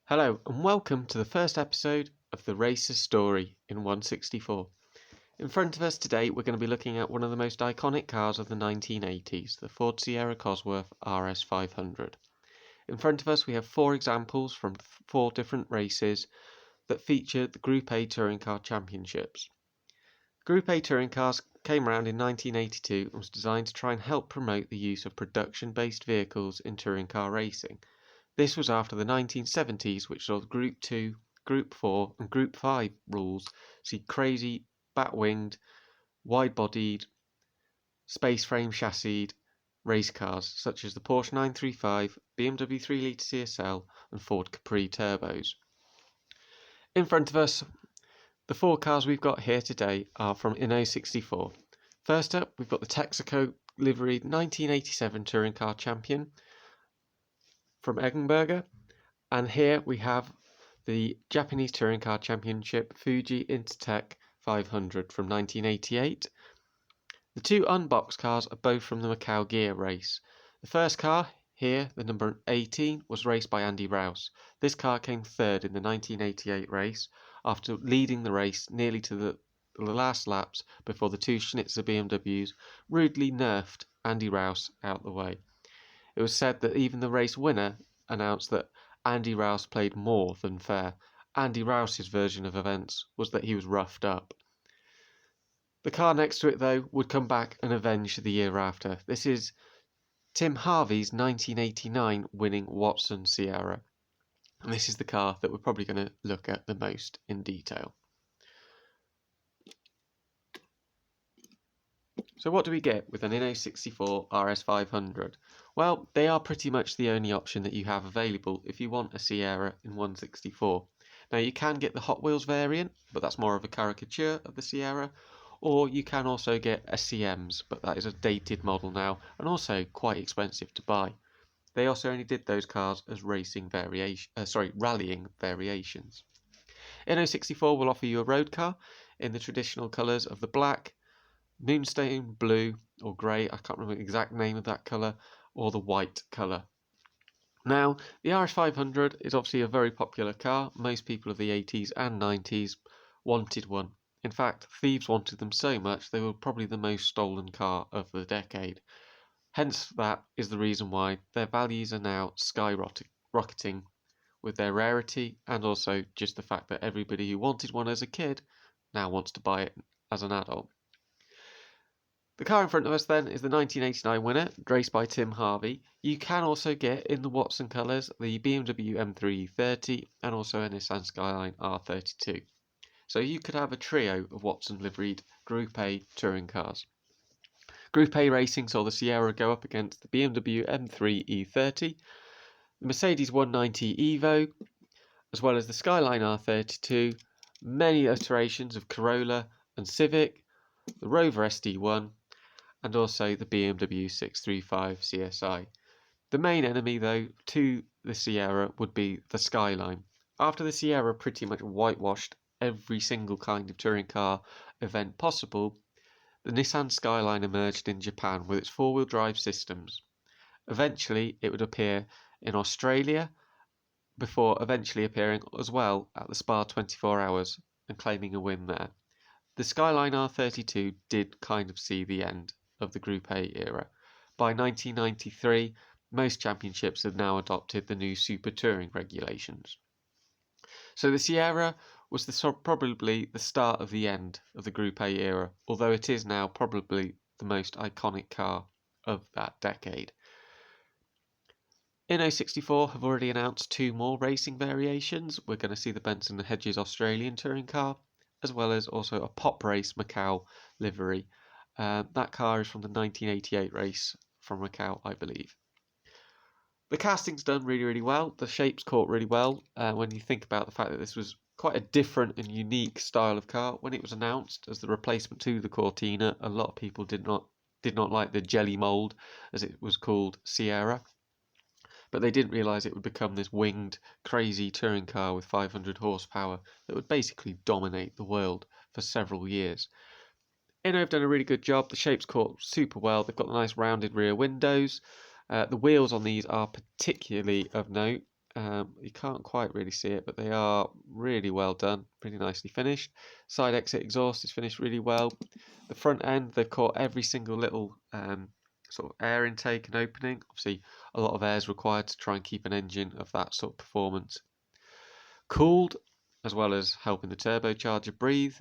Hello and welcome to the first episode of The Racer's Story in 164. In front of us today we're going to be looking at one of the most iconic cars of the 1980s, the Ford Sierra Cosworth RS500. In front of us we have four examples from four different races that feature the Group A Touring Car Championships. Group A Touring Cars came around in 1982 and was designed to try and help promote the use of production-based vehicles in touring car racing. This was after the 1970s, which saw the Group 2, Group 4 and Group 5 rules see crazy, bat-winged, wide-bodied, space-frame chassised race cars such as the Porsche 935, BMW 3-litre CSL and Ford Capri turbos. In front of us, the four cars we've got here today are from Inno64. First up, we've got the Texaco livery 1987 Touring Car Champion from Eggenberger, and here we have the Japanese Touring Car Championship Fuji Intertech 500 from 1988. The two unboxed cars are both from the Macau Gear race. The first car, here, the number 18, was raced by Andy Rouse. This car came third in the 1988 race after leading the race nearly to the last laps before the two Schnitzer BMWs rudely nerfed Andy Rouse out the way. It was said that even the race winner announced that Andy Rouse played more than fair. Andy Rouse's version of events was that he was roughed up. The car next to it, though, would come back and avenge the year after. This is Tim Harvey's 1989 winning Watson Sierra. And this is the car that we're probably going to look at the most in detail. So what do we get with an Inno64 RS500? Well, they are pretty much the only option that you have available if you want a Sierra in 164. Now you can get the Hot Wheels variant, but that's more of a caricature of the Sierra, or you can also get a CMs, but that is a dated model now and also quite expensive to buy. They also only did those cars as rallying variations. Inno64 will offer you a road car in the traditional colours of the black, moonstone blue or grey, I can't remember the exact name of that colour, or the white colour. Now, the RS500 is obviously a very popular car. Most people of the 80s and 90s wanted one. In fact, thieves wanted them so much they were probably the most stolen car of the decade. Hence, that is the reason why their values are now skyrocketing with their rarity, and also just the fact that everybody who wanted one as a kid now wants to buy it as an adult. The car in front of us then is the 1989 winner, raced by Tim Harvey. You can also get in the Watson colours the BMW M3 E30 and also a Nissan Skyline R32. So you could have a trio of Watson liveried Group A touring cars. Group A racing saw the Sierra go up against the BMW M3 E30, the Mercedes 190 Evo, as well as the Skyline R32, many iterations of Corolla and Civic, the Rover SD1, and also the BMW 635 CSI. The main enemy, though, to the Sierra would be the Skyline. After the Sierra pretty much whitewashed every single kind of touring car event possible, the Nissan Skyline emerged in Japan with its four-wheel drive systems. Eventually, it would appear in Australia, before eventually appearing as well at the Spa 24 Hours and claiming a win there. The Skyline R32 did kind of see the end of the Group A era. By 1993, most championships had now adopted the new Super Touring regulations. So the Sierra was probably the start of the end of the Group A era, although it is now probably the most iconic car of that decade. Inno64 have already announced two more racing variations. We're going to see the Benson & Hedges Australian touring car, as well as also a Pop Race Macau livery. That car is from the 1988 race from Macau, I believe. The casting's done really, really well. The shape's caught really well when you think about the fact that this was quite a different and unique style of car. When it was announced as the replacement to the Cortina, a lot of people did not like the jelly mould, as it was called, Sierra. But they didn't realise it would become this winged, crazy touring car with 500 horsepower that would basically dominate the world for several years. Inno have done a really good job. The shape's caught super well. They've got nice rounded rear windows. The wheels on these are particularly of note. You can't quite really see it, but they are really well done, really nicely finished. Side exit exhaust is finished really well. The front end, they've caught every single little sort of air intake and opening. Obviously, a lot of air is required to try and keep an engine of that sort of performance cooled, as well as helping the turbocharger breathe.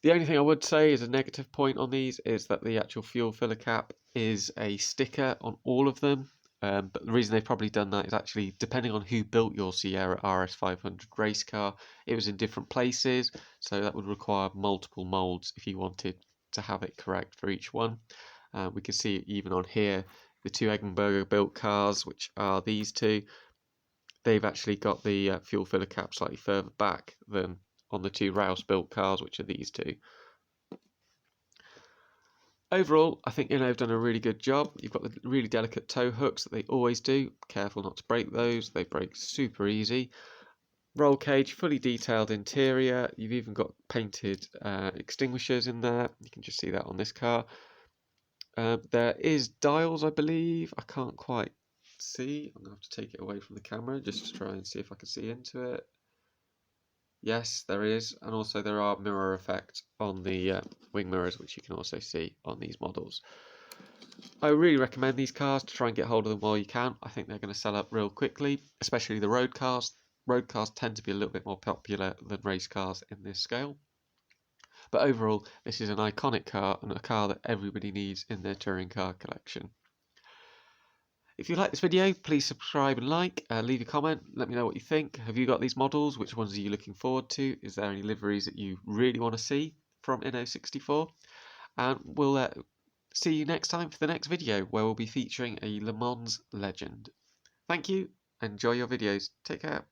The only thing I would say is a negative point on these is that the actual fuel filler cap is a sticker on all of them. But the reason they've probably done that is actually depending on who built your Sierra RS500 race car, it was in different places, so that would require multiple molds if you wanted to have it correct for each one. We can see it even on here, the two Eggenberger built cars, which are these two, they've actually got the fuel filler cap slightly further back than on the two Rouse built cars, which are these two. Overall, I think Inno have done a really good job. You've got the really delicate tow hooks that they always do. Careful not to break those, they break super easy. Roll cage, fully detailed interior. You've even got painted extinguishers in there. You can just see that on this car. There is dials, I believe. I can't quite see. I'm going to have to take it away from the camera just to try and see if I can see into it. Yes, there is, and also there are mirror effects on the wing mirrors, which you can also see on these models. I really recommend these cars to try and get hold of them while you can. I think they're going to sell up real quickly, especially the road cars. Road cars tend to be a little bit more popular than race cars in this scale. But overall, this is an iconic car and a car that everybody needs in their touring car collection. If you like this video, please subscribe and like, leave a comment, let me know what you think. Have you got these models? Which ones are you looking forward to? Is there any liveries that you really want to see from Inno64? And we'll see you next time for the next video, where we'll be featuring a Le Mans legend. Thank you, enjoy your videos, take care.